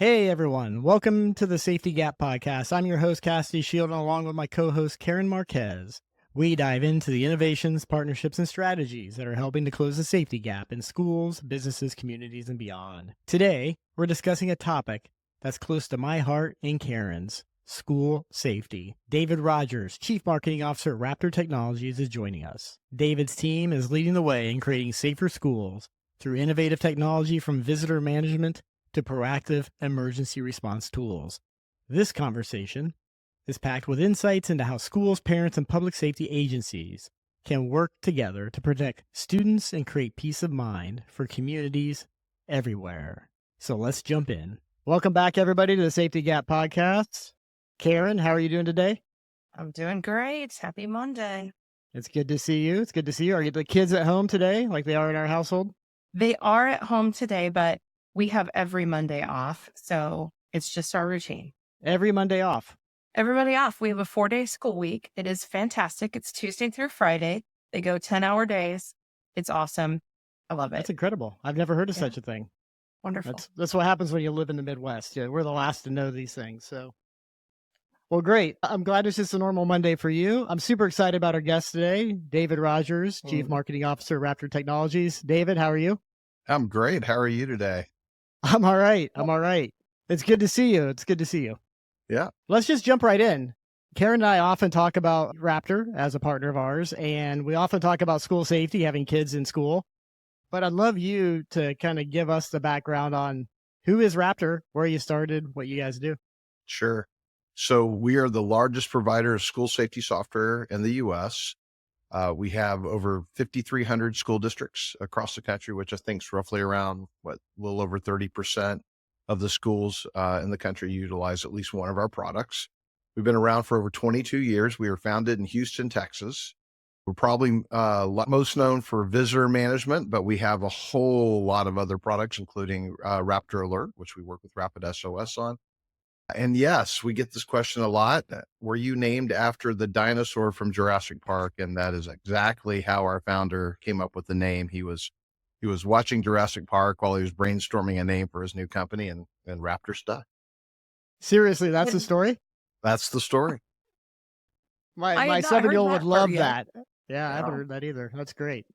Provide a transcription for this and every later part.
Hey everyone, welcome to the Safety Gap Podcast. I'm your host, Cassidy, and along with my co-host, Karin Marquez. We dive into the innovations, partnerships, and strategies that are helping to close the safety gap in schools, businesses, communities, and beyond. Today, we're discussing a topic that's close to my heart and Karin's: school safety. David Rogers, Chief Marketing Officer at Raptor Technologies, is joining us. David's team is leading the way in creating safer schools through innovative technology from visitor management to proactive emergency response tools. This conversation is packed with insights into how schools, parents, and public safety agencies can work together to protect students and create peace of mind for communities everywhere. So let's jump in. Welcome back, everybody, to the Safety Gap Podcast. Karin, how are you doing today? I'm doing great. Happy Monday. It's good to see you. It's good to see you. Are the kids at home today like they are in our household? They are at home today, but we have every Monday off. So it's just our routine. Every Monday off. Everybody off. We have a 4-day school week. It is fantastic. It's Tuesday through Friday. They go 10-hour days. It's awesome. I love it. That's incredible. I've never heard of such a thing. Wonderful. That's what happens when you live in the Midwest. Yeah, we're the last to know these things. So, well, great. I'm glad it's just a normal Monday for you. I'm super excited about our guest today, David Rogers, Chief Marketing Officer at Raptor Technologies. David, how are you? I'm great. How are you today? I'm all right. It's good to see you. Yeah. Let's just jump right in. Karin and I often talk about Raptor as a partner of ours, and we often talk about school safety, having kids in school. But I'd love you to kind of give us the background on who is Raptor, where you started, what you guys do. Sure. So we are the largest provider of school safety software in the U.S. We have over 5,300 school districts across the country, which I think is roughly around, a little over 30% of the schools in the country utilize at least one of our products. We've been around for over 22 years. We were founded in Houston, Texas. We're probably most known for visitor management, but we have a whole lot of other products, including Raptor Alert, which we work with RapidSOS on. And yes, we get this question a lot. Were you named after the dinosaur from Jurassic Park? And that is exactly how our founder came up with the name. He was watching Jurassic Park while he was brainstorming a name for his new company, and Raptor stuck. Seriously, that's the story? That's the story. My 7-year-old would love that. Yeah, I haven't heard that either. That's great.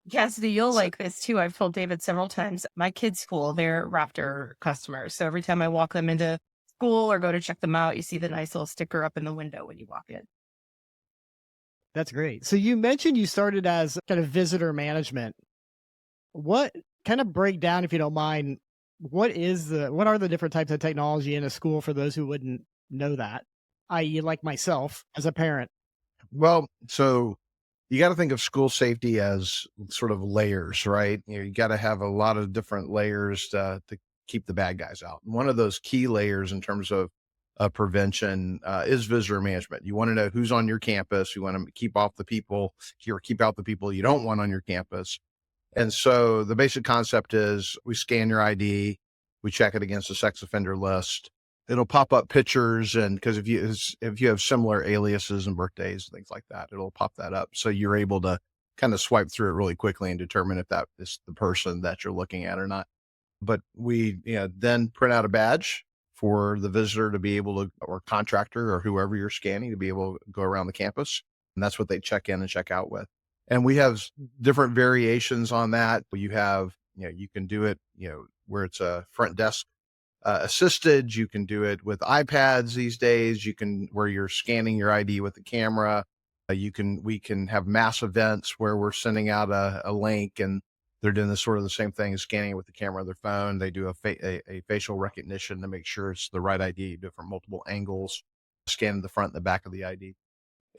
Cassidy, you'll like this too. I've told David several times, my kids' school, they're Raptor customers. So every time I walk them into school or go to check them out, you see the nice little sticker up in the window when you walk in. That's great. So you mentioned you started as kind of visitor management. What kind of break down, if you don't mind, what are the different types of technology in a school for those who wouldn't know that, i.e. like myself as a parent? Well, so you got to think of school safety as sort of layers, right? You got to have a lot of different layers to keep the bad guys out. And one of those key layers in terms of prevention is visitor management. You want to know who's on your campus. You want to keep out the people you don't want on your campus. And so the basic concept is we scan your ID, we check it against a sex offender list. It'll pop up pictures, and because if you have similar aliases and birthdays, things like that, it'll pop that up. So you're able to kind of swipe through it really quickly and determine if that is the person that you're looking at or not. But we then print out a badge for the visitor to be able to, or contractor or whoever you're scanning, to be able to go around the campus. And that's what they check in and check out with. And we have different variations on that. You have, you can do it, where it's a front desk assisted. You can do it with iPads these days. Where you're scanning your ID with the camera. We can have mass events where we're sending out a link, and they're doing the same thing as scanning it with the camera of their phone. They do a facial recognition to make sure it's the right ID. You do it from multiple angles, scanning the front and the back of the ID.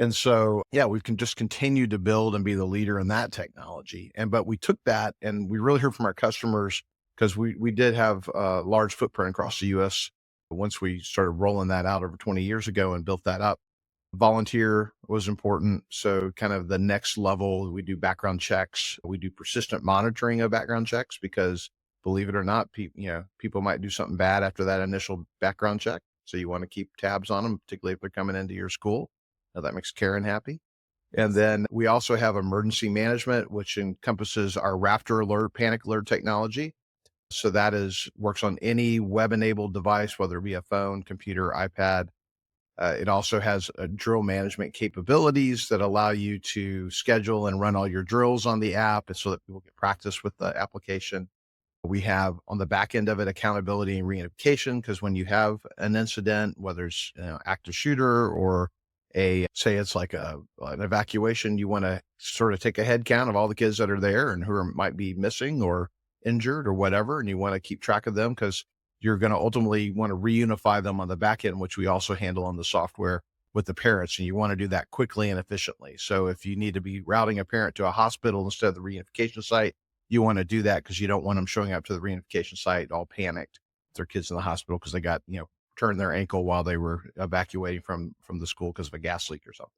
And so, we can just continue to build and be the leader in that technology. But we took that, and we really heard from our customers, because we did have a large footprint across the U.S. once we started rolling that out over 20 years ago and built that up. Volunteer was important. So kind of the next level, we do background checks. We do persistent monitoring of background checks, because believe it or not, people might do something bad after that initial background check. So you want to keep tabs on them, particularly if they're coming into your school. Now, that makes Karin happy. And then we also have emergency management, which encompasses our Raptor Alert, panic alert technology. So that works on any web-enabled device, whether it be a phone, computer, iPad. It also has drill management capabilities that allow you to schedule and run all your drills on the app, and so that people get practice with the application. We have on the back end of it accountability and reunification, because when you have an incident, whether it's active shooter or say it's like an evacuation, you want to sort of take a head count of all the kids that are there and might be missing or injured or whatever, and you want to keep track of them because you're going to ultimately want to reunify them on the back end, which we also handle on the software with the parents, and you want to do that quickly and efficiently. So if you need to be routing a parent to a hospital instead of the reunification site, you want to do that because you don't want them showing up to the reunification site all panicked with their kids in the hospital because they got, turned their ankle while they were evacuating from the school because of a gas leak or something.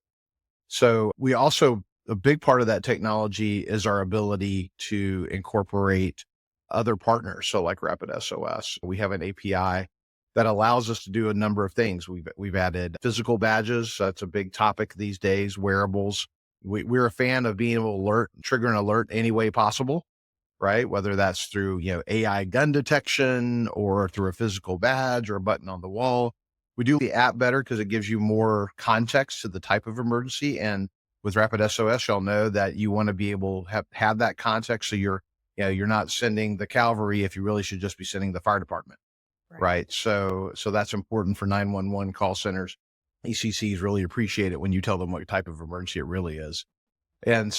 So we also, a big part of that technology is our ability to incorporate other partners. So like RapidSOS, we have an API that allows us to do a number of things. We've added physical badges. That's a big topic these days, wearables. We're a fan of being able to trigger an alert any way possible, right? Whether that's through, AI gun detection or through a physical badge or a button on the wall. We do the app better because it gives you more context to the type of emergency. And with RapidSOS, you'll know that you want to be able to have that context. So you're not sending the cavalry if you really should just be sending the fire department, right? So that's important for 911 call centers. ECCs really appreciate it when you tell them what type of emergency it really is. And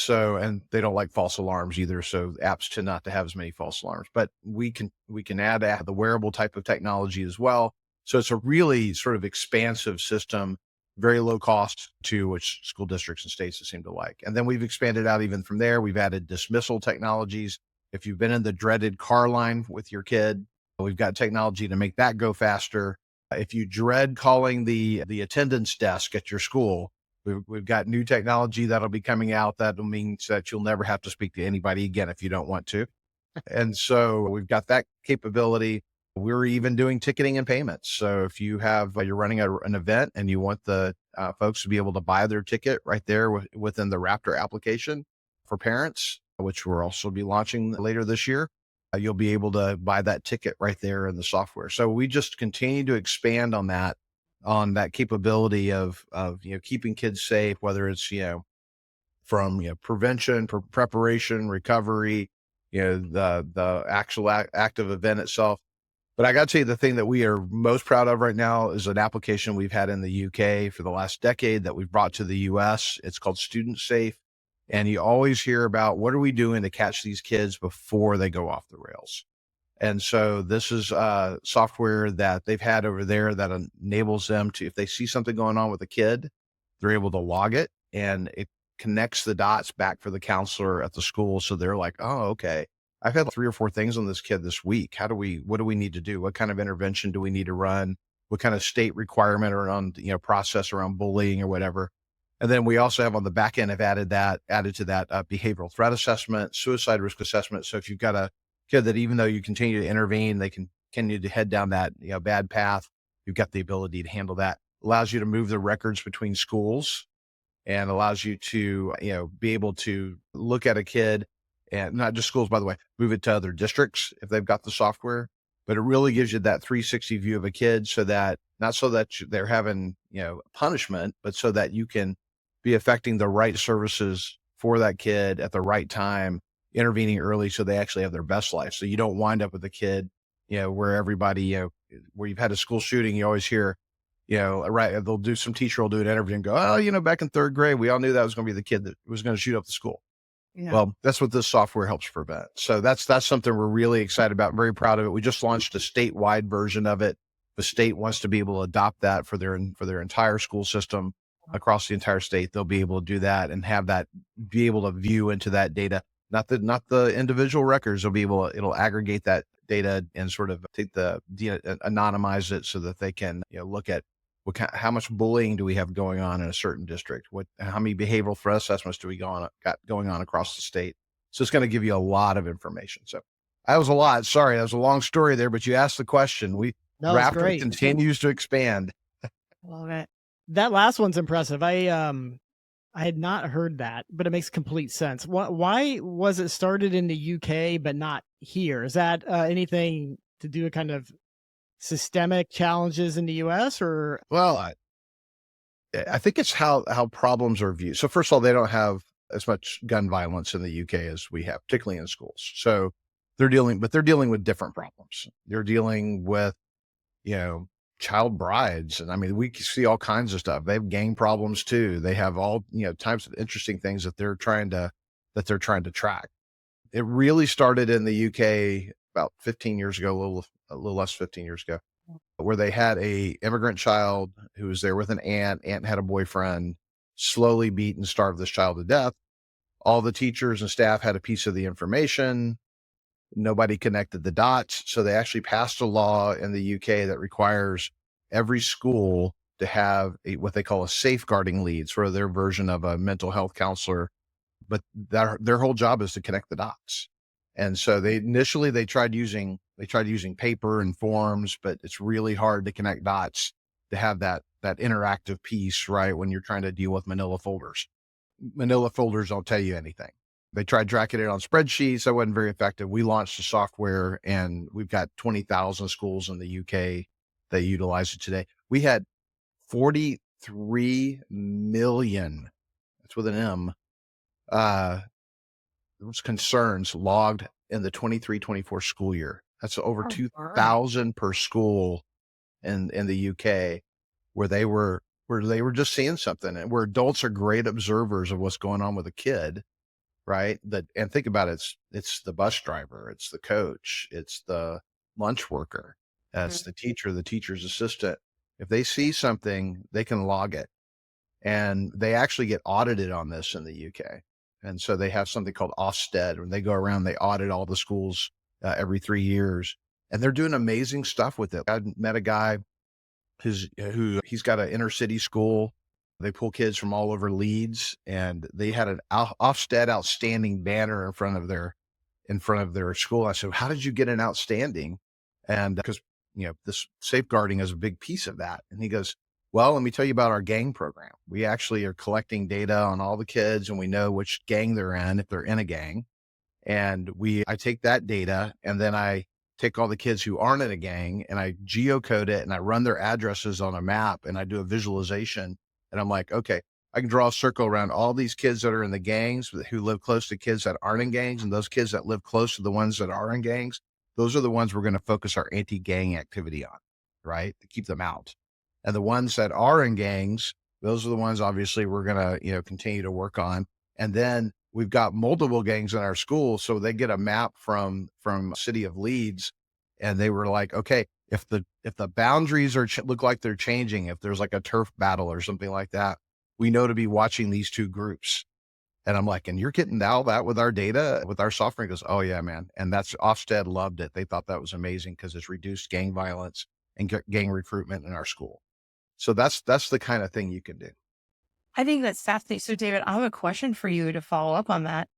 they don't like false alarms either. So apps tend not to have as many false alarms, but we can add the wearable type of technology as well. So it's a really sort of expansive system, very low cost to which school districts and states seem to like. And then we've expanded out even from there. We've added dismissal technologies. If you've been in the dreaded car line with your kid, we've got technology to make that go faster. If you dread calling the attendance desk at your school, we've got new technology that'll be coming out that'll mean that you'll never have to speak to anybody again if you don't want to. And so we've got that capability. We're even doing ticketing and payments. So if you're running an event and you want the folks to be able to buy their ticket right there within the Raptor application for parents, which we'll also be launching later this year, you'll be able to buy that ticket right there in the software. So we just continue to expand on that capability of keeping kids safe, whether it's from prevention, preparation, recovery, the actual active event itself. But I got to tell you, the thing that we are most proud of right now is an application we've had in the UK for the last decade that we've brought to the US. It's called Student Safe. And you always hear about what are we doing to catch these kids before they go off the rails. And so this is software that they've had over there that enables them to, if they see something going on with a kid, they're able to log it, and it connects the dots back for the counselor at the school. So they're like, oh, okay, I've had 3 or 4 things on this kid this week. What do we need to do? What kind of intervention do we need to run? What kind of state requirement around, process around bullying or whatever? And then we also have on the back end, have added to that behavioral threat assessment, suicide risk assessment. So if you've got a kid that even though you continue to intervene, they can continue to head down that bad path, you've got the ability to handle that. Allows you to move the records between schools and allows you to be able to look at a kid, and not just schools, by the way, move it to other districts if they've got the software. But it really gives you that 360 view of a kid, so that not so that they're having punishment, but so that you can be affecting the right services for that kid at the right time, intervening early so they actually have their best life. So you don't wind up with a kid, where everybody, where you've had a school shooting, you always hear, right, some teacher will do an interview and go, oh, back in 3rd grade, we all knew that was going to be the kid that was going to shoot up the school. Yeah. Well, that's what this software helps prevent. So that's something we're really excited about, very proud of it. We just launched a statewide version of it. The state wants to be able to adopt that for their entire school system across the entire state. They'll be able to do that and have that, be able to view into that data, not the individual records. It'll aggregate that data and sort of anonymize it so that they can look at how much bullying do we have going on in a certain district? How many behavioral threat assessments do we got going on across the state? So it's going to give you a lot of information. So that was a lot. Sorry, that was a long story there, but you asked the question. Raptor continues to expand. Love it. That last one's impressive. I had not heard that, but it makes complete sense. Why was it started in the UK but not here? Is that anything to do with kind of systemic challenges in the US or? Well, I think it's how problems are viewed. So first of all, they don't have as much gun violence in the UK as we have, particularly in schools. So they're dealing with different problems. They're dealing with, you know, child brides. And I mean, we see all kinds of stuff. They have gang problems too. They have all, types of interesting things that they're trying to track. It really started in the UK about 15 years ago, a little less 15 years ago, where they had a immigrant child who was there with an aunt. Aunt had a boyfriend, slowly beat and starved this child to death. All the teachers and staff had a piece of the information. Nobody connected the dots. So they actually passed a law in the UK that requires every school to have what they call a safeguarding lead, sort of their version of a mental health counselor. But their whole job is to connect the dots. And so they tried using paper and forms, but it's really hard to connect dots to have that interactive piece, right? When you're trying to deal with manila folders. Manila folders don't tell you anything. They tried tracking it on spreadsheets. That wasn't very effective. We launched the software and we've got 20,000 schools in the UK that utilize it today. We had 43 million, that's with an M, those concerns logged in the 23-24 school year. That's over 2,000 per school in the UK where they were just seeing something, and where adults are great observers of what's going on with a kid, right? And think about it, it's the bus driver, it's the coach, it's the lunch worker, it's the teacher, the teacher's assistant. If they see something, they can log it. And they actually get audited on this in the UK. And so they have something called Ofsted, when they go around, they audit all the schools every 3 years, and they're doing amazing stuff with it. I met a guy he's got an inner city school. They pull kids from all over Leeds, and they had an Ofsted outstanding banner in front of their school. I said, "How did you get an outstanding?" And because this safeguarding is a big piece of that. And he goes, "Well, let me tell you about our gang program. We actually are collecting data on all the kids, and we know which gang they're in, if they're in a gang. And I take that data, and then I take all the kids who aren't in a gang, and I geocode it, and I run their addresses on a map, and I do a visualization. And I'm like, okay, I can draw a circle around all these kids that are in the gangs who live close to kids that aren't in gangs, and those kids that live close to the ones that are in gangs. Those are the ones we're going to focus our anti-gang activity on, right? To keep them out. And the ones that are in gangs, those are the ones obviously we're going to, continue to work on. And then we've got multiple gangs in our school. So they get a map from city of Leeds, and they were like, okay, if the boundaries look like they're changing, if there's like a turf battle or something like that, we know to be watching these two groups. And I'm like, and you're getting all that with our data, with our software? He goes, "Oh yeah, man." And that's Ofsted loved it. They thought that was amazing because it's reduced gang violence and gang recruitment in our school. So that's the kind of thing you can do. I think that's fascinating. So, David, I have a question for you to follow up on that.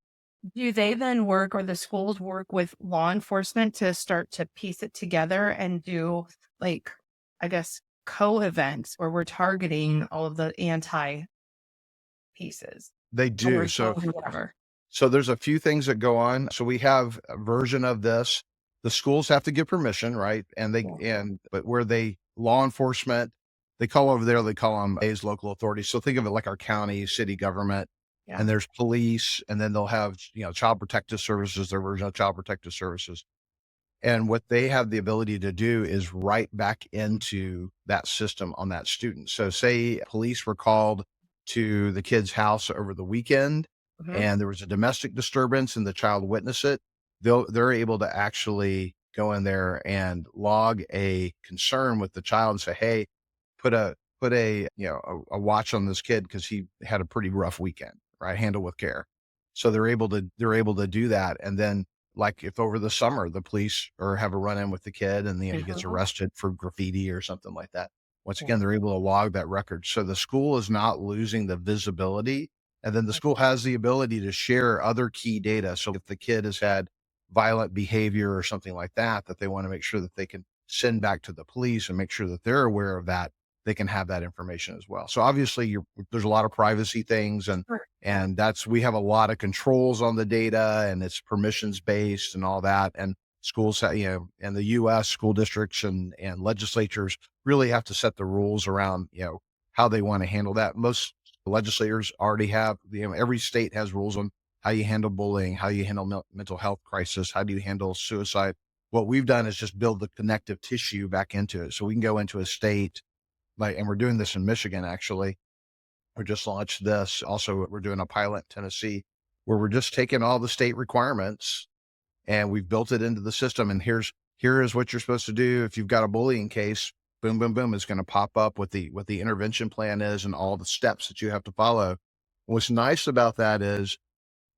Do they then work, or the schools work with law enforcement to start to piece it together and do, like, I guess, co-events where we're targeting all of the anti pieces? They do. So there's a few things that go on. So we have a version of this. The schools have to get permission, right? But where law enforcement, they call them local authorities. So think of it like our county, city government, and there's police, and then they'll have, child protective services, their version of child protective services. And what they have the ability to do is write back into that system on that student. So say police were called to the kid's house over the weekend, and there was a domestic disturbance and the child witnessed it, they're able to actually go in there and log a concern with the child and say, "Hey, put a watch on this kid because he had a pretty rough weekend, right? Handle with care." So they're able to do that. And then, like, if over the summer the police have a run-in with the kid and he gets arrested for graffiti or something like that, once again, they're able to log that record. So the school is not losing the visibility. And then the school has the ability to share other key data. So if the kid has had violent behavior or something like that they want to make sure that they can send back to the police and make sure that they're aware of that, they can have that information as well. So obviously there's a lot of privacy things, Sure. and we have a lot of controls on the data, and it's permissions based and all that. And schools, in the US school districts and legislatures really have to set the rules around, how they want to handle that. Most legislators already have, every state has rules on how you handle bullying, how you handle mental health crisis, how do you handle suicide. What we've done is just build the connective tissue back into it. So we can go into a state, and we're doing this in Michigan, actually. We just launched this. Also, we're doing a pilot in Tennessee where we're just taking all the state requirements and we've built it into the system. And here is what you're supposed to do. If you've got a bullying case, boom, boom, boom, it's going to pop up what the intervention plan is and all the steps that you have to follow. What's nice about that is,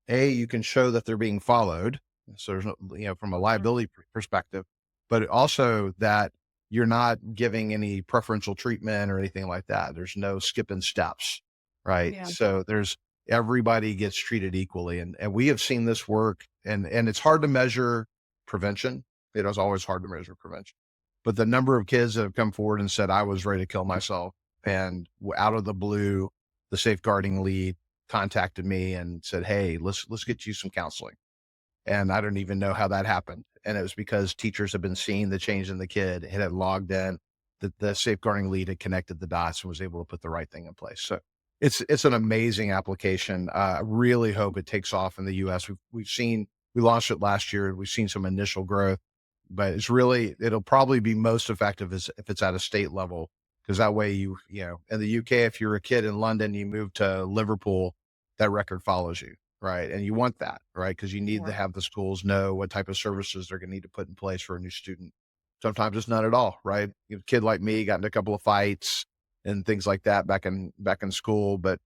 you can show that they're being followed. So there's no, from a liability perspective, but also that you're not giving any preferential treatment or anything like that. There's no skipping steps, right? Yeah. So everybody gets treated equally. And we have seen this work, and it's hard to measure prevention. It is always hard to measure prevention, but the number of kids that have come forward and said, I was ready to kill myself, and out of the blue, the safeguarding lead contacted me and said, hey, let's get you some counseling. And I don't even know how that happened. And it was because teachers have been seeing the change in the kid. It had logged in, that the safeguarding lead had connected the dots and was able to put the right thing in place. So it's an amazing application. I really hope it takes off in the US. We launched it last year. We've seen some initial growth, but it'll probably be most effective if it's at a state level. Because that way, in the UK, if you're a kid in London, you move to Liverpool, that record follows you, right? And you want that, right? Because you need to have the schools know what type of services they're going to need to put in place for a new student. Sometimes it's none at all, right? A kid like me got into a couple of fights and things like that back in school, but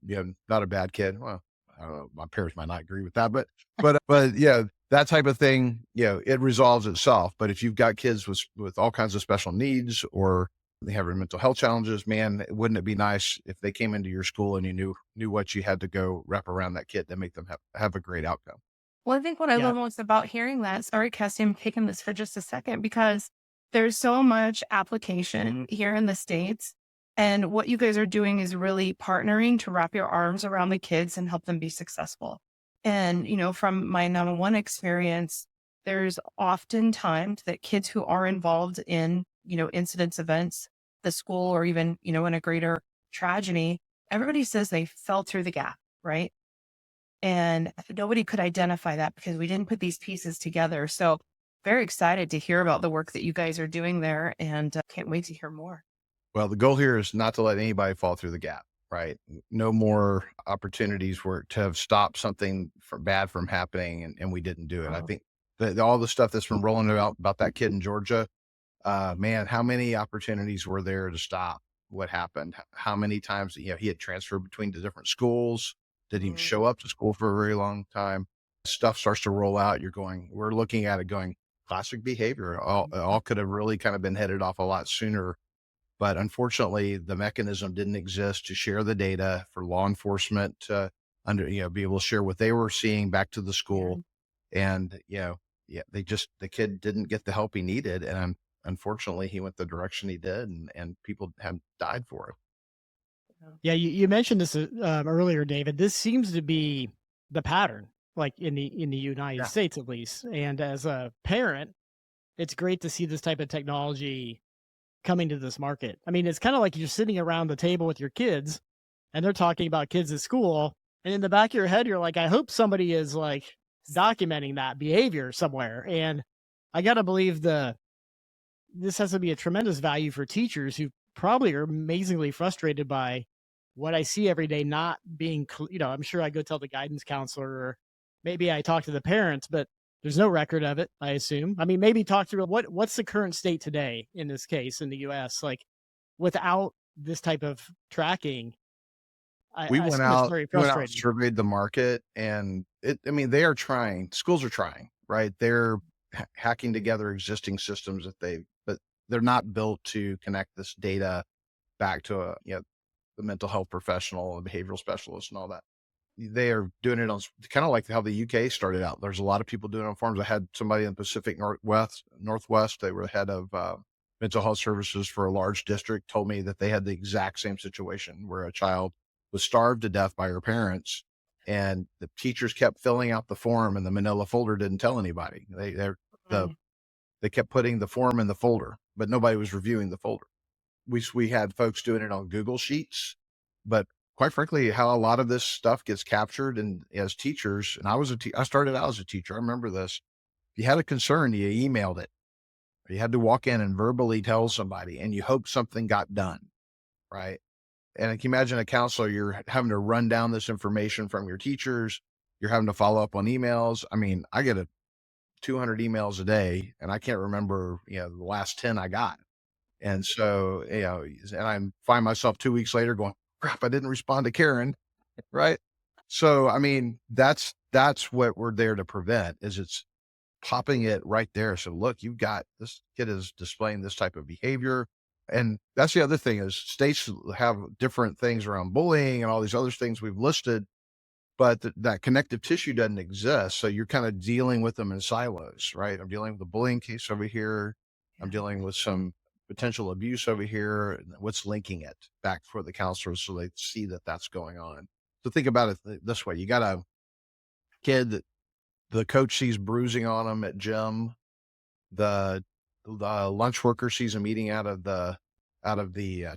not a bad kid. Well, I don't know, my parents might not agree with that, but that type of thing, it resolves itself. But if you've got kids with all kinds of special needs, or they have mental health challenges, man, wouldn't it be nice if they came into your school and you knew what you had to go wrap around that kid to make them have a great outcome? Well, I think what I love most about hearing that, sorry, Cassie, I'm taking this for just a second, because there's so much application here in the States. And what you guys are doing is really partnering to wrap your arms around the kids and help them be successful. And, from my number one experience, there's often times that kids who are involved in, incidents, events, the school, or even, in a greater tragedy, everybody says they fell through the gap, right? And nobody could identify that because we didn't put these pieces together. So very excited to hear about the work that you guys are doing there, and can't wait to hear more. Well, the goal here is not to let anybody fall through the gap, right? No more opportunities to have stopped something bad from happening, and we didn't do it. I think all the stuff that's been rolling about that kid in Georgia, man, how many opportunities were there to stop what happened? How many times, he had transferred between the different schools, didn't even show up to school for a very long time. Stuff starts to roll out. We're looking at it going, classic behavior. All could have really kind of been headed off a lot sooner. But unfortunately, the mechanism didn't exist to share the data for law enforcement to be able to share what they were seeing back to the school. And, the kid didn't get the help he needed. And unfortunately, he went the direction he did, and people have died for it. Yeah, you mentioned this earlier, David. This seems to be the pattern, like in the United States, at least. And as a parent, it's great to see this type of technology coming to this market. I mean, it's kind of like you're sitting around the table with your kids and they're talking about kids at school. And in the back of your head, you're like, I hope somebody is like documenting that behavior somewhere. And I got to believe this has to be a tremendous value for teachers who probably are amazingly frustrated by what I see every day, not being, I'm sure I go tell the guidance counselor, or maybe I talk to the parents, but there's no record of it, I assume. I mean, maybe talk through what's the current state today in this case in the US, like without this type of tracking. We went out, surveyed the market, and they are trying, schools are trying, right? They're hacking together existing systems but they're not built to connect this data back to the mental health professional, the behavioral specialist and all that. They are doing it on kind of like how the UK started out. There's a lot of people doing it on farms. I had somebody in the Pacific Northwest. They were head of mental health services for a large district told me that they had the exact same situation where a child was starved to death by her parents, and the teachers kept filling out the form and the manila folder didn't tell anybody. Mm. They kept putting the form in the folder, but nobody was reviewing the folder. We had folks doing it on Google Sheets, but quite frankly, how a lot of this stuff gets captured, and as teachers, and I started out as a teacher. I remember this. If you had a concern, you emailed it. You had to walk in and verbally tell somebody, and you hope something got done, right? And can you imagine a counselor, you're having to run down this information from your teachers. You're having to follow up on emails. I mean, I get 200 emails a day, and I can't remember, the last 10 I got. And so, and I find myself 2 weeks later going, crap, I didn't respond to Karin. Right. So, I mean, that's what we're there to prevent, is it's popping it right there. So look, you've got this kid is displaying this type of behavior. And that's the other thing, is states have different things around bullying and all these other things we've listed, but that connective tissue doesn't exist. So you're kind of dealing with them in silos, right? I'm dealing with a bullying case over here. I'm Yeah. dealing with some potential abuse over here. And what's linking it back for the counselors so they see that that's going on? So think about it this way. You got a kid that the coach sees bruising on him at gym. The lunch worker sees him eating out of the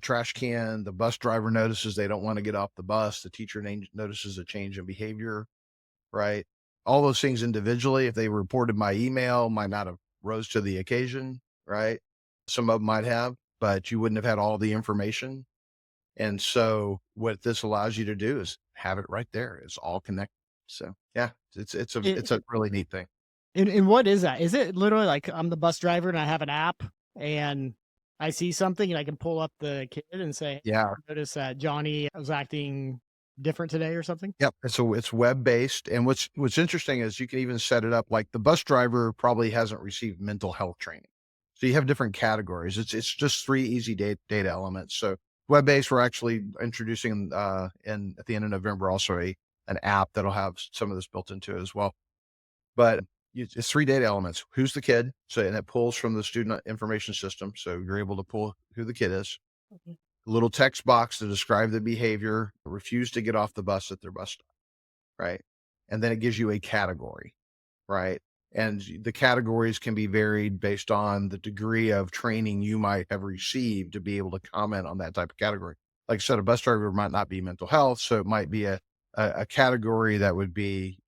trash can. The bus driver notices they don't want to get off the bus. The teacher notices a change in behavior, right? All those things individually, if they reported by email, might not have rose to the occasion, right? Some of them might have, but you wouldn't have had all the information. And so what this allows you to do is have it right there. It's all connected. So yeah, it's a really neat thing. And what is that? Is it literally like I'm the bus driver and I have an app and I see something and I can pull up the kid and say, Yeah. "I notice that Johnny was acting different today," or something? Yep. And so it's web based. And what's interesting is you can even set it up like the bus driver probably hasn't received mental health training. So you have different categories. It's just three easy data elements. So web based, we're actually introducing in at the end of November also an app that'll have some of this built into it as well. But it's three data elements. Who's the kid? So, and it pulls from the student information system. So you're able to pull who the kid is. Mhm. A little text box to describe the behavior, refuse to get off the bus at their bus stop, right? And then it gives you a category, right? And the categories can be varied based on the degree of training you might have received to be able to comment on that type of category. Like I said, a bus driver might not be mental health, so it might be a category that would be,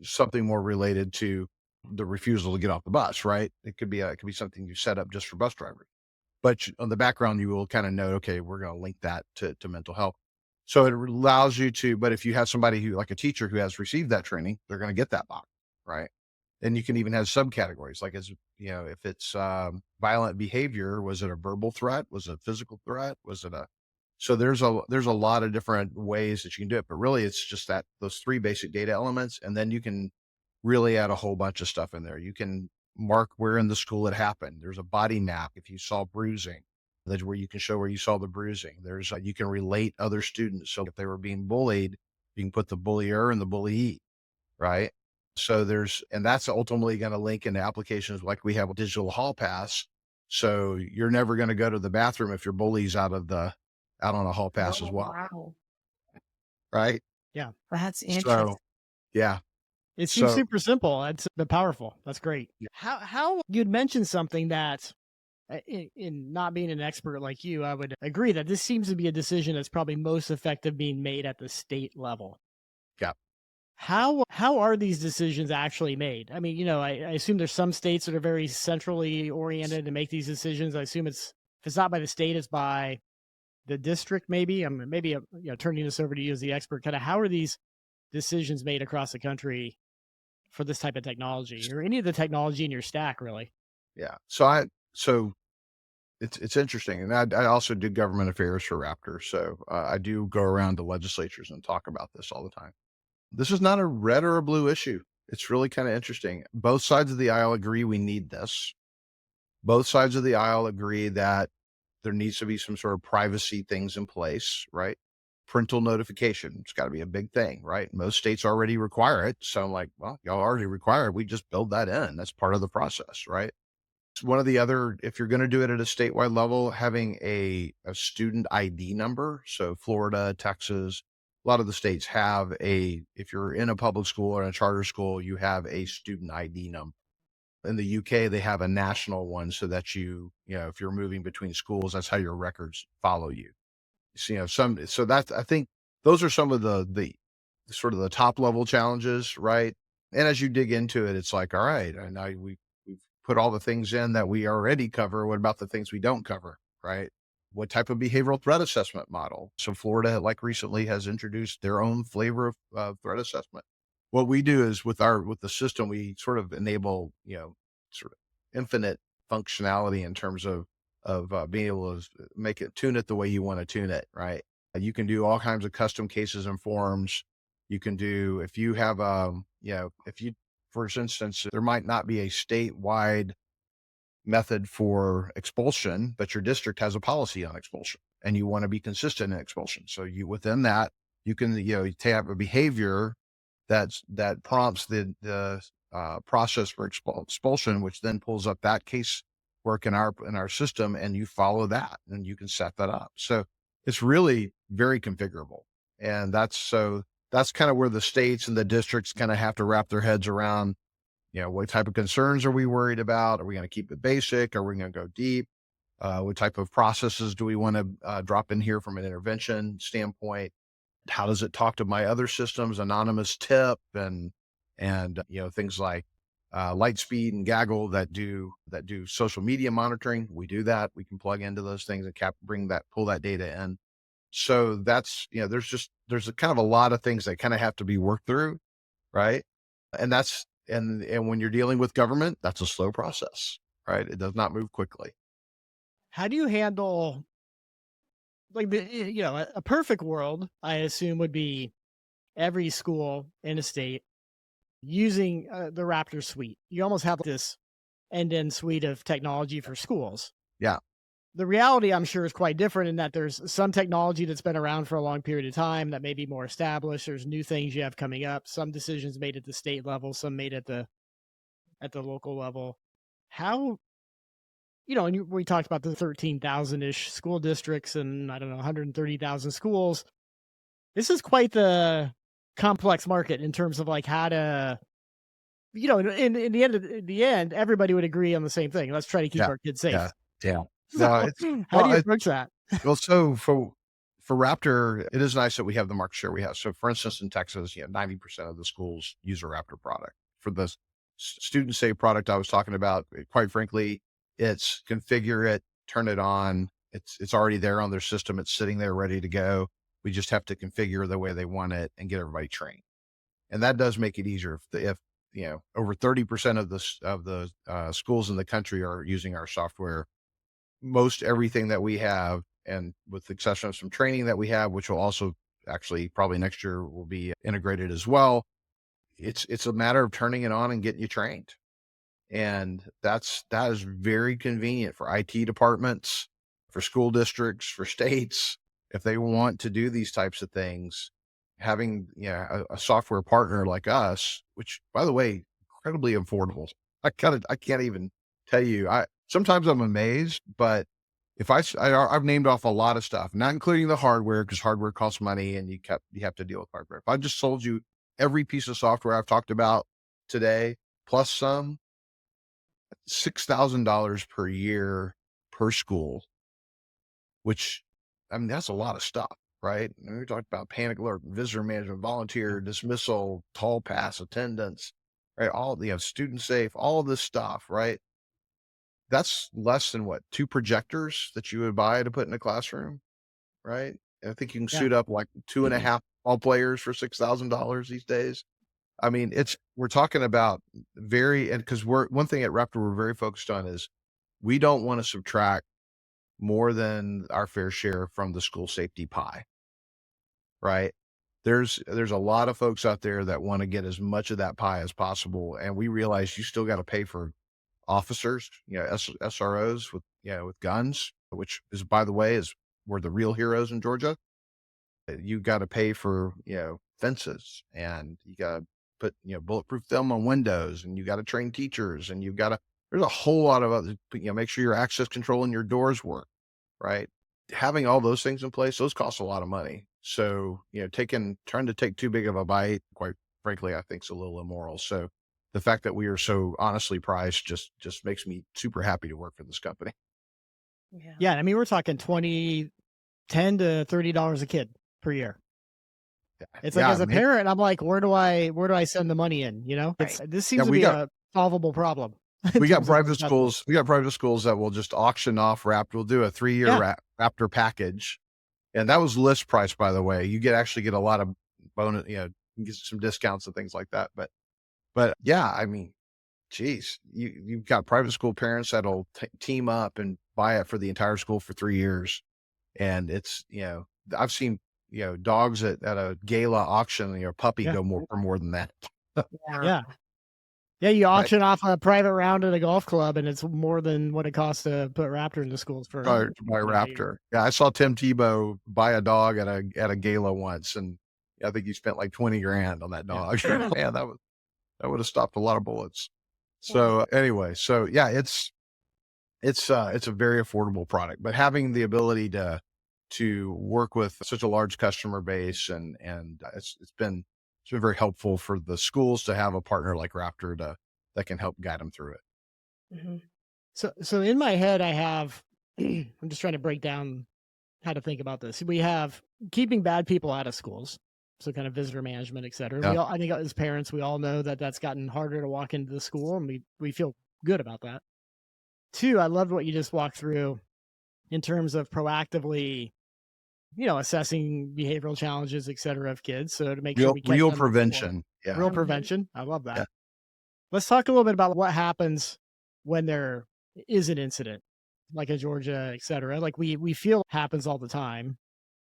something more related to the refusal to get off the bus, right? It could be something you set up just for bus drivers. But on the background, you will kind of know, okay, we're going to link that to mental health. So it allows you to, but if you have somebody who, like a teacher who has received that training, they're going to get that box, right? And you can even have subcategories, like if it's violent behavior, was it a verbal threat? Was it a physical threat? So there's a lot of different ways that you can do it, but really it's just those three basic data elements. And then you can really add a whole bunch of stuff in there. You can mark where in the school it happened. There's a body map. If you saw bruising, that's where you can show where you saw the bruising. You can relate other students. So if they were being bullied, you can put the bullier and the bullyee, right? So and that's ultimately going to link into applications like we have a digital hall pass. So you're never going to go to the bathroom if your bully's out on a hall pass as Oh, well, wow. right? Yeah. That's interesting. So yeah. It seems So super simple. It's but powerful. That's great. yeah. How you'd mentioned something that in not being an expert like you, I would agree that this seems to be a decision that's probably most effective being made at the state level. Yeah. How are these decisions actually made? I mean, I assume there's some states that are very centrally oriented to make these decisions. I assume if it's not by the state, it's by the district, maybe. Maybe turning this over to you as the expert. Kind of how are these decisions made across the country for this type of technology or any of the technology in your stack, really? Yeah. So it's interesting. And I also do government affairs for Raptor. So I do go around to legislatures and talk about this all the time. This is not a red or a blue issue. It's really kind of interesting. Both sides of the aisle agree we need this. Both sides of the aisle agree that there needs to be some sort of privacy things in place, right? Parental notification. It's got to be a big thing, right? Most states already require it. So I'm like, well, y'all already require it. We just build that in. That's part of the process, right? One of the other, if you're going to do it at a statewide level, having a student ID number. So Florida, Texas, a lot of the states have if you're in a public school or a charter school, you have a student ID number. In the UK, they have a national one so that if you're moving between schools, that's how your records follow you. So, so that's, I think those are some of the sort of the top level challenges, right? And as you dig into it, it's like, all right, and now we've put all the things in that we already cover. What about the things we don't cover, right? What type of behavioral threat assessment model? So Florida, like recently, has introduced their own flavor of threat assessment. What we do is with the system, we sort of enable, sort of infinite functionality in terms of being able to tune it the way you want to tune it, right? You can do all kinds of custom cases and forms. You can do, if you have, for instance, there might not be a statewide method for expulsion, but your district has a policy on expulsion and you want to be consistent in expulsion. So within that, you can, have a behavior that prompts the process for expulsion, which then pulls up that case work in our system, and you follow that and you can set that up. So it's really very configurable. And that's kind of where the states and the districts kind of have to wrap their heads around, what type of concerns are we worried about? Are we going to keep it basic? Are we going to go deep? What type of processes do we want to drop in here from an intervention standpoint? How does it talk to my other systems, anonymous tip and things like Lightspeed and Gaggle that do social media monitoring. We do that. We can plug into those things and pull that data in. So that's, there's a kind of a lot of things that kind of have to be worked through, right? And and when you're dealing with government, that's a slow process, right? It does not move quickly. How do you handle, like, a perfect world, I assume, would be every school in a state using the Raptor suite. You almost have this end-to-end suite of technology for schools. Yeah. The reality, I'm sure, is quite different in that there's some technology that's been around for a long period of time that may be more established. There's new things you have coming up. Some decisions made at the state level, some made at the local level. How, and we talked about the 13,000-ish school districts and, I don't know, 130,000 schools. This is quite the complex market in terms of like how to, in the end, everybody would agree on the same thing. Let's try to keep our kids safe. Yeah. So, how do you approach that? Well, so for Raptor, it is nice that we have the market share we have. So for instance, in Texas, 90% of the schools use a Raptor product. For the student safe product I was talking about, quite frankly, it's configure it, turn it on. It's already there on their system. It's sitting there ready to go. We just have to configure the way they want it and get everybody trained. And that does make it easier if over 30% of the schools in the country are using our software. Most everything that we have, and with the exception of some training that we have, which will also actually probably next year will be integrated as well. It's a matter of turning it on and getting you trained. And that is very convenient for IT departments, for school districts, for states. If they want to do these types of things, having a software partner like us, which by the way, incredibly affordable. I can't even tell you. Sometimes I'm amazed, but if I've named off a lot of stuff, not including the hardware, because hardware costs money and you have to deal with hardware. If I just sold you every piece of software I've talked about today, plus some, $6,000 per year per school, which, I mean, that's a lot of stuff, right? And we talked about panic alert, visitor management, volunteer dismissal, tall pass attendance, right? All student safe, all this stuff, right? That's less than what, 2 projectors that you would buy to put in a classroom, right? And I think you can suit up like 2.5 ball players for $6,000 these days. I mean, we're talking about because one thing at Raptor we're very focused on is we don't want to subtract more than our fair share from the school safety pie, right? There's a lot of folks out there that want to get as much of that pie as possible. And we realize you still got to pay for officers, SROs with guns, which is, by the way, we're the real heroes in Georgia. You got to pay for, fences, and you got to put, bulletproof film on windows, and you got to train teachers, and you've got to There's a whole lot of other, make sure your access control and your doors work, right? Having all those things in place, those cost a lot of money. So, trying to take too big of a bite, quite frankly, I think is a little immoral. So the fact that we are so honestly priced just makes me super happy to work for this company. Yeah. Yeah, I mean, we're talking $10 to $30 a kid per year. It's like, Yeah, as a parent, I'm like, where do I send the money in? This seems to be a solvable problem. We got private schools. We got private schools that will just auction off Raptor. We'll do a 3-year Raptor package, and that was list price, by the way. You actually get a lot of bonus. You can get some discounts and things like that. But yeah, I mean, geez, you've got private school parents that'll team up and buy it for the entire school for 3 years, and it's I've seen dogs at a gala auction, puppy go for more than that. Yeah. Yeah, you auction off a private round at a golf club, and it's more than what it costs to put Raptor into schools for By Raptor. Yeah, I saw Tim Tebow buy a dog at a gala once, and I think he spent like 20 grand on that dog. Man, that would have stopped a lot of bullets. So anyway, yeah, it's a very affordable product, but having the ability to work with such a large customer base and it's been very helpful for the schools to have a partner like Raptor that can help guide them through it. Mm-hmm. So in my head, I have, I'm just trying to break down how to think about this. We have keeping bad people out of schools. So kind of visitor management, et cetera. Yeah. I think as parents, we all know that that's gotten harder to walk into the school, and we feel good about that. 2, I loved what you just walked through in terms of proactively, assessing behavioral challenges, et cetera, of kids. So to make sure we real prevention. Yeah. Real prevention. I love that. Yeah. Let's talk a little bit about what happens when there is an incident, like in Georgia, et cetera. Like we feel happens all the time.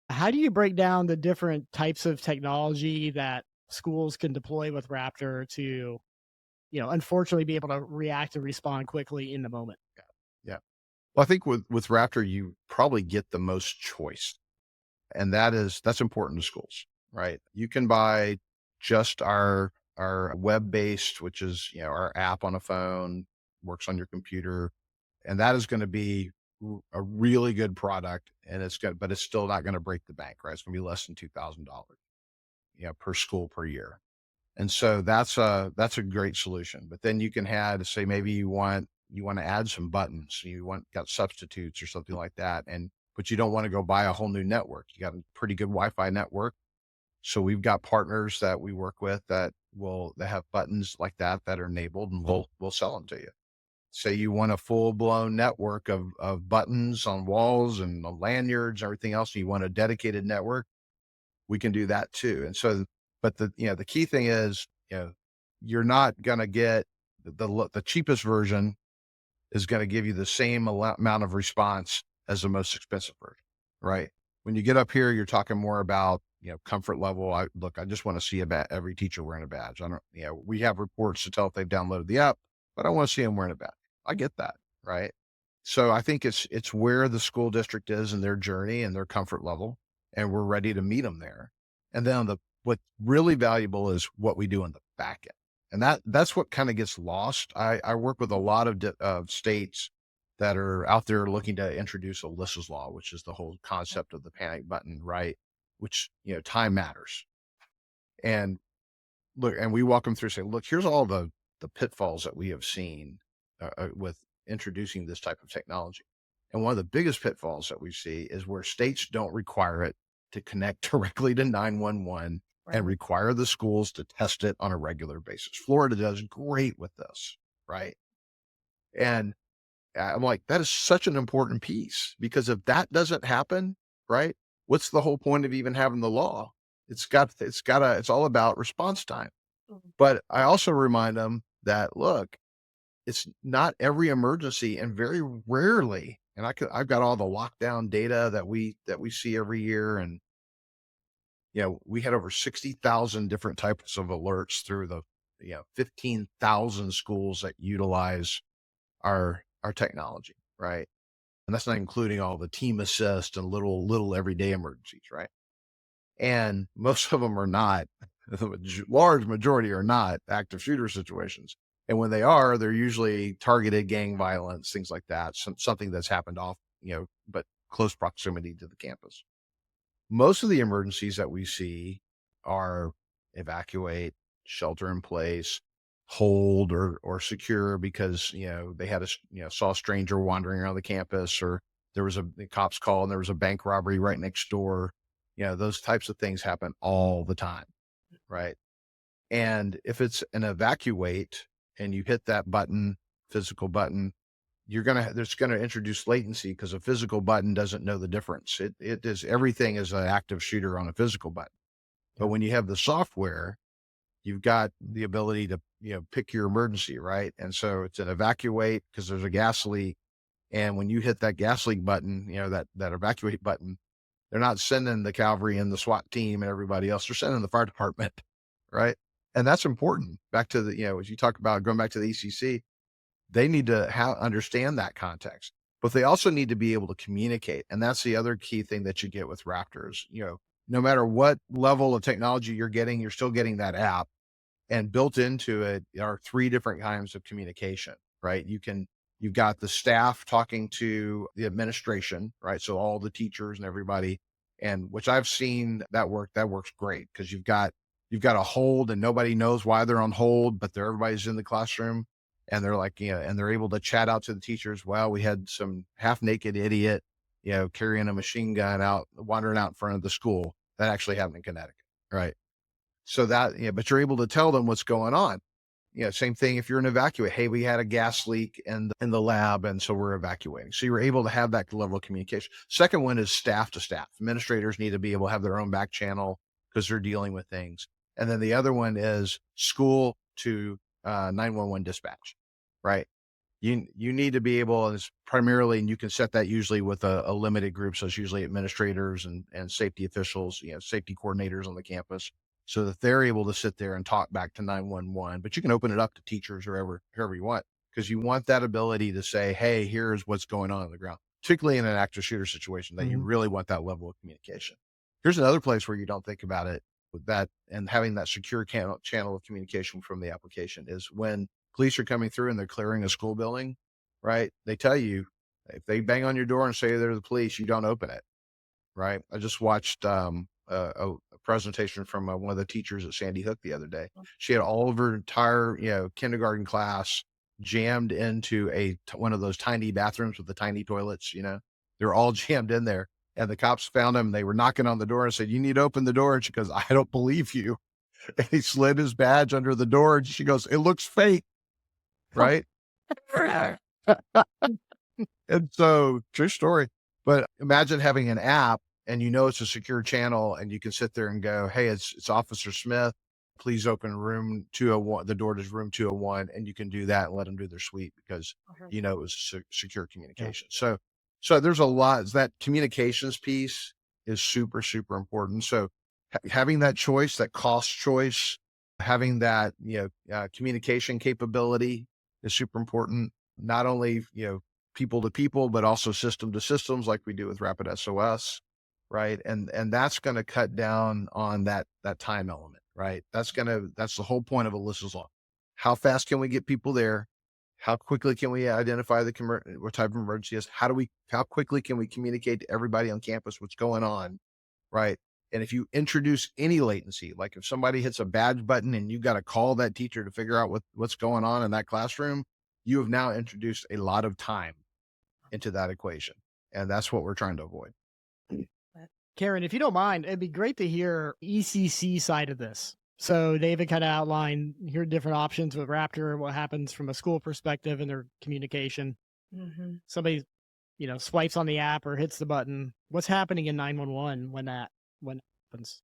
How do you break down the different types of technology that schools can deploy with Raptor to, unfortunately be able to react and respond quickly in the moment? Yeah. Well, I think with Raptor, you probably get the most choice. And that's important to schools, right? You can buy just our web-based, which is, our app on a phone, works on your computer. And that is going to be a really good product, and but it's still not going to break the bank, right? It's going to be less than $2,000, per school per year. And so that's a great solution. But then you can add, say, maybe you want to add some buttons, got substitutes or something like that. But you don't want to go buy a whole new network. You got a pretty good Wi-Fi network. So we've got partners that we work with that have buttons like that are enabled, and we'll sell them to you. Say you want a full-blown network of buttons on walls and lanyards, everything else, and you want a dedicated network, we can do that too. And so, but the key thing is, you're not going to get the cheapest version is going to give you the same amount of response as the most expensive version, right? When you get up here, you're talking more about, comfort level. I just want to see every teacher wearing a badge. I don't, we have reports to tell if they've downloaded the app, but I want to see them wearing a badge. I get that, right? So I think it's where the school district is in their journey and their comfort level, and we're ready to meet them there. And then what's really valuable is what we do in the back end. And that's what kind of gets lost. I work with a lot of states that are out there looking to introduce Alyssa's Law, which is the whole concept of the panic button, right? Which, time matters. And we walk them through, say, look, here's all the pitfalls that we have seen with introducing this type of technology. And one of the biggest pitfalls that we see is where states don't require it to connect directly to 911 and require the schools to test it on a regular basis. Florida does great with this, right? And I'm like, that is such an important piece, because if that doesn't happen, right, what's the whole point of even having the law? It's all about response time. But I also remind them that, look, it's not every emergency, and very rarely, and I've got all the lockdown data that we see every year. And, we had over 60,000 different types of alerts through the, 15,000 schools that utilize our technology, right? And that's not including all the team assist and little everyday emergencies, right? And most of them are not, the large majority are not active shooter situations. And when they are, they're usually targeted gang violence, things like that, something that's happened off, but close proximity to the campus. Most of the emergencies that we see are evacuate, shelter in place, hold or secure because, they had saw a stranger wandering around the campus, or there was the cops call and there was a bank robbery right next door. Those types of things happen all the time. Right. And if it's an evacuate and you hit that button, physical button, there's gonna introduce latency because a physical button doesn't know the difference. It is everything is an active shooter on a physical button. But when you have the software, you've got the ability to, pick your emergency, right? And so it's an evacuate because there's a gas leak. And when you hit that gas leak button, that evacuate button, they're not sending the cavalry and the SWAT team and everybody else. They're sending the fire department, right? And that's important. Back to the, as you talk about going back to the ECC, they need to understand that context, but they also need to be able to communicate. And that's the other key thing that you get with Raptors. No matter what level of technology you're getting, you're still getting that app, and built into it are 3 different kinds of communication, right? You've got the staff talking to the administration, right? So all the teachers and everybody, and which I've seen that works great because you've got a hold and nobody knows why they're on hold, but everybody's in the classroom and they're like, and they're able to chat out to the teachers. Well, we had some half naked idiot, carrying a machine gun wandering out in front of the school. That actually happened in Connecticut, right? So that, but you're able to tell them what's going on. Same thing if you're an evacuate. Hey, we had a gas leak in the lab, and so we're evacuating. So you're able to have that level of communication. Second one is staff to staff. Administrators need to be able to have their own back channel because they're dealing with things. And then the other one is school to 911 dispatch, right? You need to be able, and it's primarily, and you can set that usually with a limited group. So it's usually administrators and safety officials, safety coordinators on the campus, so that they're able to sit there and talk back to 911. But you can open it up to teachers or whoever you want, because you want that ability to say, hey, here's what's going on the ground, particularly in an active shooter situation, that you really want that level of communication. Here's another place where you don't think about it with that, and having that secure channel of communication from the application is when police are coming through and they're clearing a school building, right? They tell you, if they bang on your door and say they're the police, you don't open it, right? I just watched a presentation from one of the teachers at Sandy Hook the other day. She had all of her entire, kindergarten class jammed into one of those tiny bathrooms with the tiny toilets, they're all jammed in there. And the cops found him. They were knocking on the door and said, you need to open the door. And she goes, I don't believe you. And he slid his badge under the door. And she goes, it looks fake. Right. And so, true story. But imagine having an app and it's a secure channel, and you can sit there and go, hey, it's Officer Smith. Please open room 201, the door to room 201. And you can do that and let them do their sweep because, it was secure communication. Yeah. So there's a lot. That communications piece is super, super important. So having that choice, that cost choice, having that, communication capability is super important. Not only, people to people, but also system to systems, like we do with RapidSOS, right? And that's going to cut down on that time element, right? That's the whole point of Alyssa's law. How fast can we get people there? How quickly can we identify what type of emergency is? How quickly can we communicate to everybody on campus what's going on, right? And if you introduce any latency, like if somebody hits a badge button and you got to call that teacher to figure out what's going on in that classroom, you have now introduced a lot of time into that equation. And that's what we're trying to avoid. Karin, if you don't mind, it'd be great to hear ECC side of this. So David kind of outlined here different options with Raptor, what happens from a school perspective and their communication. Mm-hmm. Somebody, swipes on the app or hits the button. What's happening in 911 when that happens?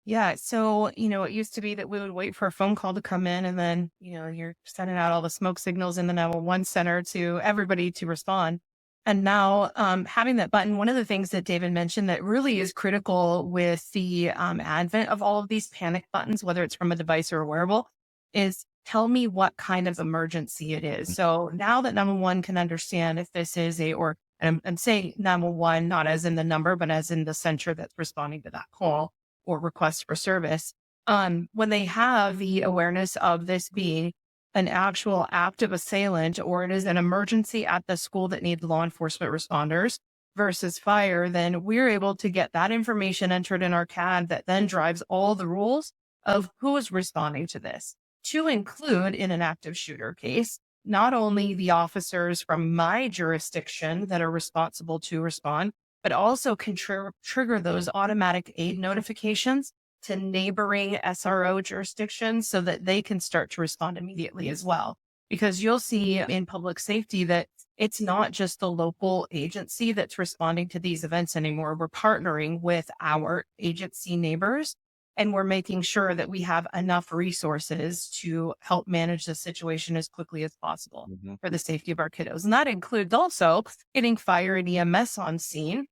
Yeah. So, it used to be that we would wait for a phone call to come in, and then, you're sending out all the smoke signals in the 911 center to everybody to respond. And now having that button, one of the things that David mentioned that really is critical with the advent of all of these panic buttons, whether it's from a device or a wearable, is tell me what kind of emergency it is. So now that 911 can understand if this is and say 911, not as in the number, but as in the center that's responding to that call or request for service. When they have the awareness of this being an actual active assailant or it is an emergency at the school that needs law enforcement responders versus fire, then we're able to get that information entered in our CAD that then drives all the rules of who is responding to this, to include in an active shooter case, not only the officers from my jurisdiction that are responsible to respond, but also can trigger those automatic aid notifications to neighboring SRO jurisdictions so that they can start to respond immediately as well. Because you'll see in public safety that it's not just the local agency that's responding to these events anymore. We're partnering with our agency neighbors and we're making sure that we have enough resources to help manage the situation as quickly as possible for the safety of our kiddos. And that includes also getting fire and EMS on scene,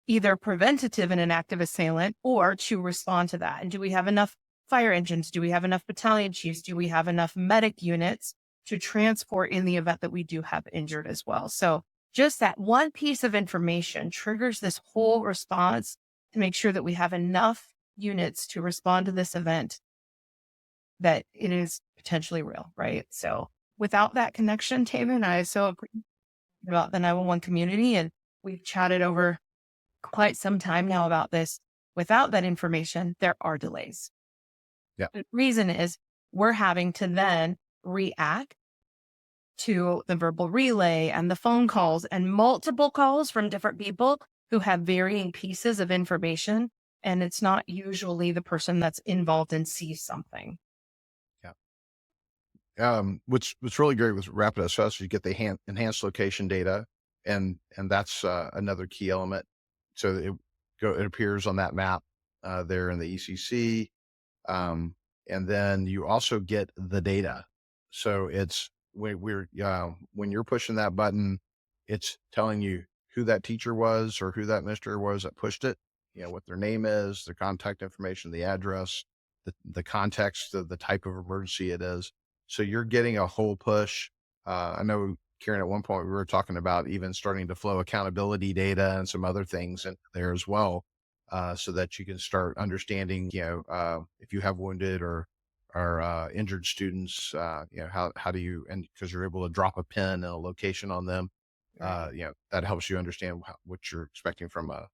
either preventative in an active assailant or to respond to that. And do we have enough fire engines? Do we have enough battalion chiefs? Do we have enough medic units to transport in the event that we do have injured as well? So just that one piece of information triggers this whole response to make sure that we have enough units to respond to this event, that it is potentially real, right? So without that connection, Taylor and I so agree about the 911 community, and we've chatted over quite some time now about this. Without that information, there are delays. Yeah. The reason is we're having to then react to the verbal relay and the phone calls and multiple calls from different people who have varying pieces of information. And it's not usually the person that's involved and sees something. What's really great with RapidSOS, you get the enhanced location data, and that's another key element. So it appears on that map there in the ECC, and then you also get the data. So it's when you're pushing that button, it's telling you who that teacher was or who that mister was that pushed it. What their name is, their contact information, the address, the context of the type of emergency it is. So you're getting a whole push. I know, Karin, at one point we were talking about even starting to flow accountability data and some other things in there as well, so that you can start understanding, if you have wounded or injured students, how do you, and because you're able to drop a pin and a location on them, that helps you understand what you're expecting from a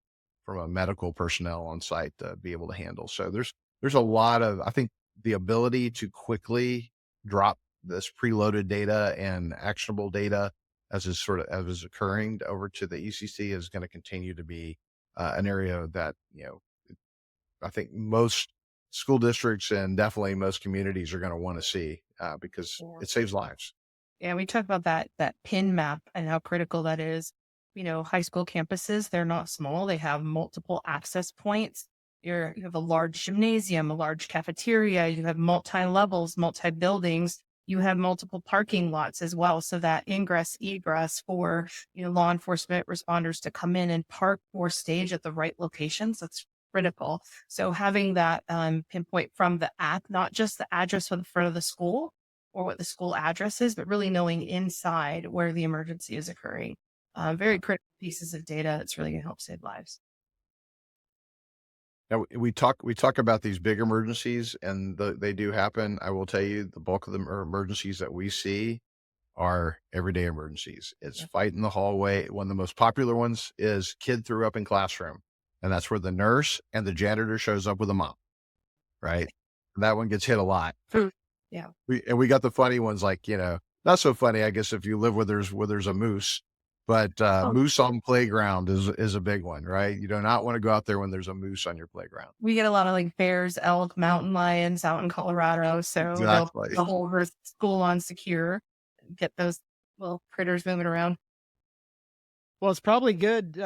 medical personnel on site to be able to handle. So there's a lot of, I think, the ability to quickly drop this preloaded data and actionable data as is occurring over to the ECC is going to continue to be an area that, I think most school districts and definitely most communities are going to want to see, because it saves lives. Yeah, we talk about that pin map and how critical that is. High school campuses, they're not small. They have multiple access points. You have a large gymnasium, a large cafeteria. You have multi-levels, multi-buildings. You have multiple parking lots as well. So that ingress, egress for law enforcement responders to come in and park or stage at the right locations, that's critical. So having that pinpoint from the app, not just the address for the front of the school or what the school address is, but really knowing inside where the emergency is occurring. Very critical pieces of data that's really going to help save lives. Now we talk about these big emergencies, and they do happen. I will tell you, the bulk of the emergencies that we see are everyday emergencies. It's fight in the hallway. One of the most popular ones is kid threw up in classroom, and that's where the nurse and the janitor shows up with a mop, right? And that one gets hit a lot. Yeah. We got the funny ones, like, not so funny, I guess, if you live where there's a moose. But moose on playground is a big one, right? You do not want to go out there when there's a moose on your playground. We get a lot of bears, elk, mountain lions out in Colorado. So exactly. The whole school on secure, get those little critters moving around. Well, it's probably good. They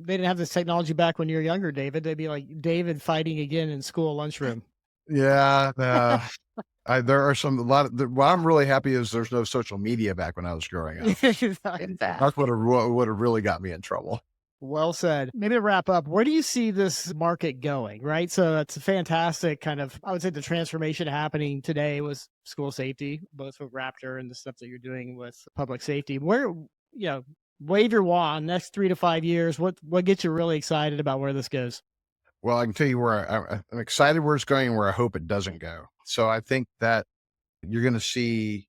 didn't have this technology back when you were younger, David. They'd be like David fighting again in school lunchroom. Yeah. There are what I'm really happy is there's no social media back when I was growing up. That's what have really got me in trouble. Well said. Maybe to wrap up, where do you see this market going, right? So that's a fantastic kind of, I would say the transformation happening today was school safety, both with Raptor and the stuff that you're doing with public safety. Where, wave your wand, next 3 to 5 years, what gets you really excited about where this goes? Well, I can tell you where I'm excited where it's going and where I hope it doesn't go. So I think that you're going to see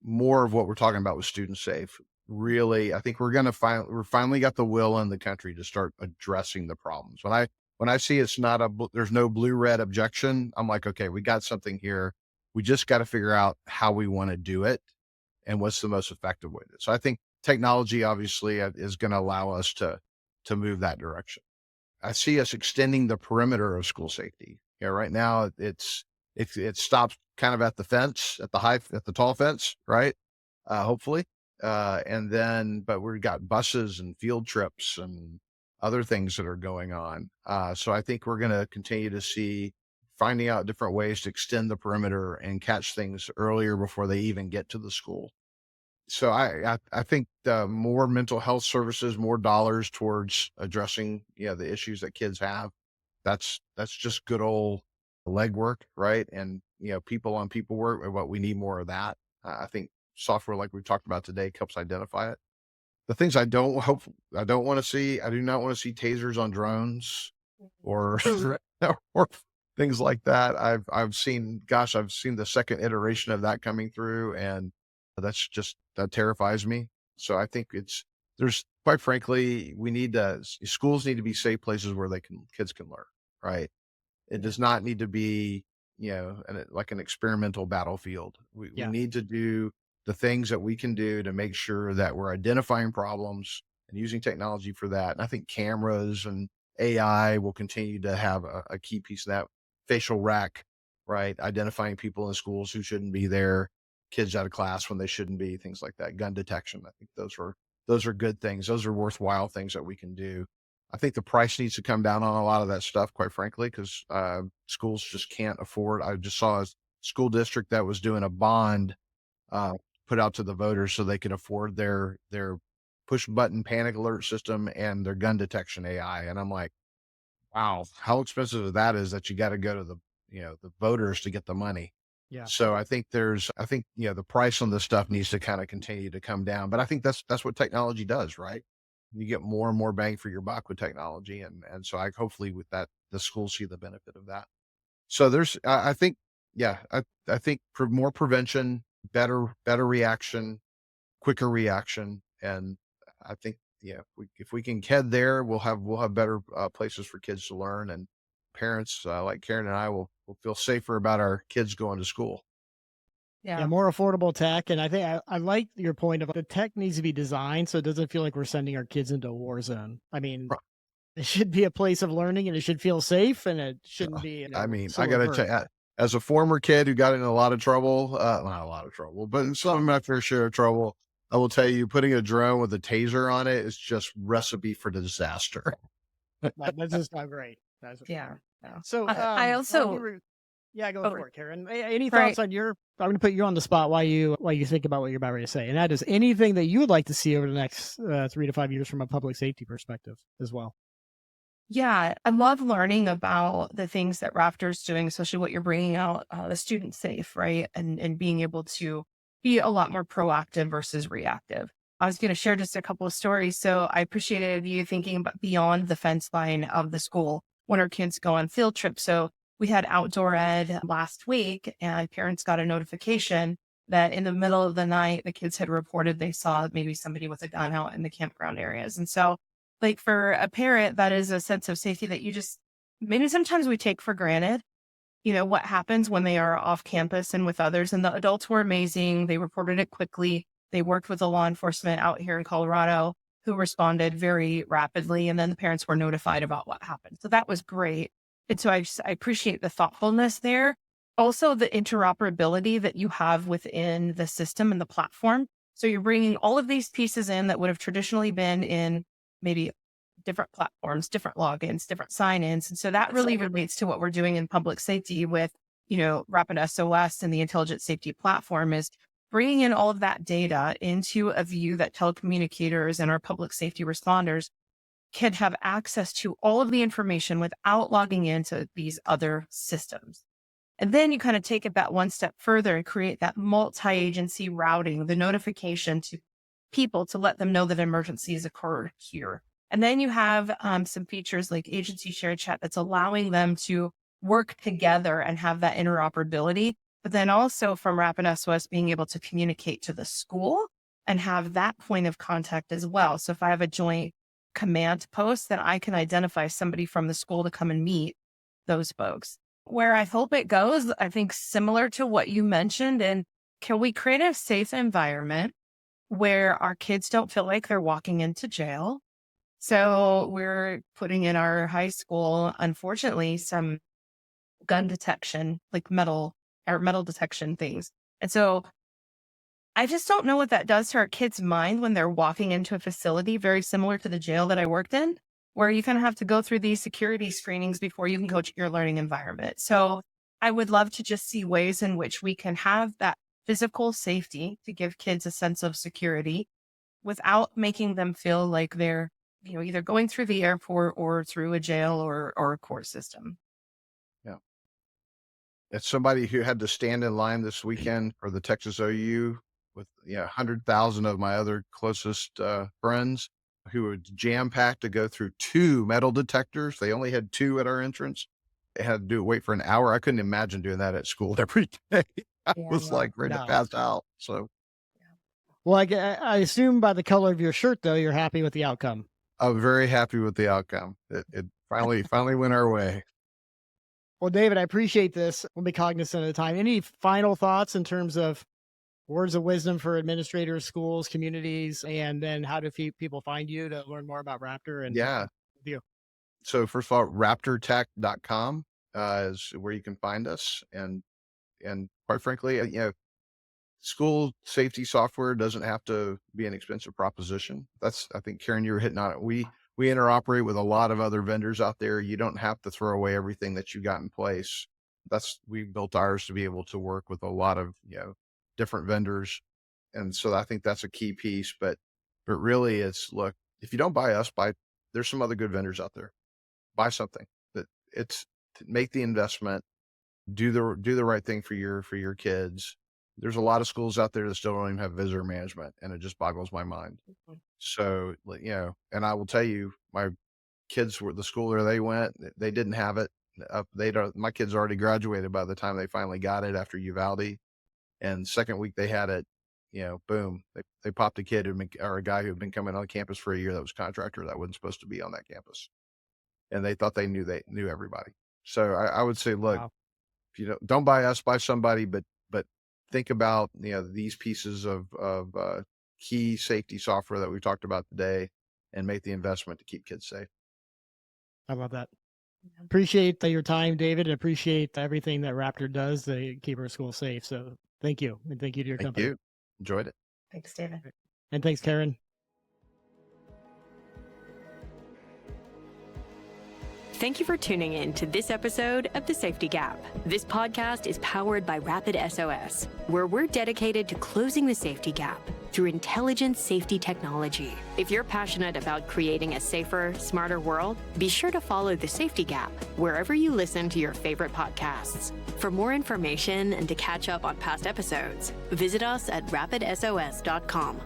more of what we're talking about with Student Safe. Really, I think we're finally got the will in the country to start addressing the problems. When I see there's no blue-red objection, I'm like, okay, we got something here. We just got to figure out how we want to do it and what's the most effective way. So I think technology obviously is going to allow us to move that direction. I see us extending the perimeter of school safety. Right now it stops kind of at the fence, at the tall fence, right? Hopefully. But we've got buses and field trips and other things that are going on. So I think we're going to continue to see finding out different ways to extend the perimeter and catch things earlier before they even get to the school. So I think more mental health services, more dollars towards addressing the issues that kids have. That's just good old legwork, right? And people on people work. What we need more of that. I think software like we've talked about today helps identify it. The things I do not want to see tasers on drones or or things like that. I've seen the second iteration of that coming through, and that terrifies me. So I think there's quite frankly, schools need to be safe places where kids can learn, right? It does not need to be, like an experimental battlefield. We need to do the things that we can do to make sure that we're identifying problems and using technology for that. And I think cameras and AI will continue to have a key piece of that. Facial rec, right? Identifying people in schools who shouldn't be there, kids out of class when they shouldn't be, things like that. Gun detection. I think those are good things. Those are worthwhile things that we can do. I think the price needs to come down on a lot of that stuff, quite frankly, because schools just can't afford. I just saw a school district that was doing a bond put out to the voters so they could afford their push button panic alert system and their gun detection AI. And I'm like, wow, how expensive that is that you got to go to the voters to get the money. Yeah. So I think the price on this stuff needs to kind of continue to come down. But I think that's what technology does, right? You get more and more bang for your buck with technology. And so hopefully with that, the schools see the benefit of that. So I think more prevention, better reaction, quicker reaction. And I think, if we can head there, we'll have better places for kids to learn, and parents like Karin and I will feel safer about our kids going to school. Yeah, more affordable tech. And I think I like your point of the tech needs to be designed so it doesn't feel like we're sending our kids into a war zone. I mean, it should be a place of learning, and it should feel safe, and it shouldn't be. I got to tell you, as a former kid who got in a lot of trouble, not a lot of trouble, but some of my fair share of trouble, I will tell you, putting a drone with a taser on it is just recipe for disaster. That's just not great. Yeah. So I also, go for it, Karin. Any thoughts on I'm going to put you on the spot while you think about what you're about ready to say, and that is anything that you would like to see over the next 3 to 5 years from a public safety perspective as well. Yeah, I love learning about the things that Raptor's doing, especially what you're bringing out, the student safe, right? And being able to be a lot more proactive versus reactive. I was going to share just a couple of stories. So I appreciated you thinking about beyond the fence line of the school when our kids go on field trips. So we had outdoor ed last week, and parents got a notification that in the middle of the night, the kids had reported they saw maybe somebody with a gun out in the campground areas. And so, like, for a parent, that is a sense of safety that maybe sometimes we take for granted. What happens when they are off campus and with others, and the adults were amazing. They reported it quickly. They worked with the law enforcement out here in Colorado who responded very rapidly. And then the parents were notified about what happened. So that was great. And so I appreciate the thoughtfulness there. Also, the interoperability that you have within the system and the platform. So you're bringing all of these pieces in that would have traditionally been in maybe different platforms, different logins, different sign-ins. And so that really relates to what we're doing in public safety with, RapidSOS and the intelligent safety platform, is bringing in all of that data into a view that telecommunicators and our public safety responders can have access to all of the information without logging into these other systems. And then you kind of take it that one step further and create that multi-agency routing, the notification to people to let them know that emergencies occurred here. And then you have some features like agency shared chat that's allowing them to work together and have that interoperability. but then also from RapidSOS being able to communicate to the school and have that point of contact as well. So if I have a joint command post, then I can identify somebody from the school to come and meet those folks. Where I hope it goes, I think similar to what you mentioned, and can we create a safe environment where our kids don't feel like they're walking into jail? So we're putting in our high school, unfortunately, some gun detection, like metal detection things. And so I just don't know what that does to our kids' mind when they're walking into a facility very similar to the jail that I worked in, where you kind of have to go through these security screenings before you can go to your learning environment. So I would love to just see ways in which we can have that physical safety to give kids a sense of security without making them feel like they're, either going through the airport or through a jail or a court system. Yeah. As somebody who had to stand in line this weekend for the Texas OU with 100,000 of my other closest friends who were jam-packed to go through 2 metal detectors. They only had 2 at our entrance. They had to wait for an hour. I couldn't imagine doing that at school every day. I was like ready to pass out. So, well, I assume by the color of your shirt, though, you're happy with the outcome. I'm very happy with the outcome. It finally went our way. Well, David, I appreciate this. We'll be cognizant of the time. Any final thoughts in terms of words of wisdom for administrators, schools, communities, and then how do people find you to learn more about Raptor? And you? So first of all, raptortech.com is where you can find us. And quite frankly, school safety software doesn't have to be an expensive proposition. I think, Karin, you were hitting on it. We interoperate with a lot of other vendors out there. You don't have to throw away everything that you got in place. We built ours to be able to work with a lot of, different vendors. And so I think that's a key piece, but really it's, look, if you don't buy us, there's some other good vendors out there. Buy something make the investment, do the right thing for your kids. There's a lot of schools out there that still don't even have visitor management, and it just boggles my mind. Mm-hmm. So, and I will tell you, my kids were the school where they went, they didn't have it. My kids already graduated by the time they finally got it after Uvalde. And second week they had it, boom, they popped a kid or a guy who had been coming on campus for a year that was a contractor that wasn't supposed to be on that campus. And they thought they knew everybody. So I would say, look, wow. If you don't buy us, buy somebody, but think about, these pieces of key safety software that we talked about today and make the investment to keep kids safe. How about that? Appreciate your time, David, and appreciate everything that Raptor does to keep our school safe. So thank you. And thank you to your company. Thank you. Enjoyed it. Thanks, David. And thanks, Karin. Thank you for tuning in to this episode of The Safety Gap. This podcast is powered by RapidSOS, where we're dedicated to closing the safety gap through intelligent safety technology. If you're passionate about creating a safer, smarter world, be sure to follow The Safety Gap wherever you listen to your favorite podcasts. For more information and to catch up on past episodes, visit us at rapidsos.com.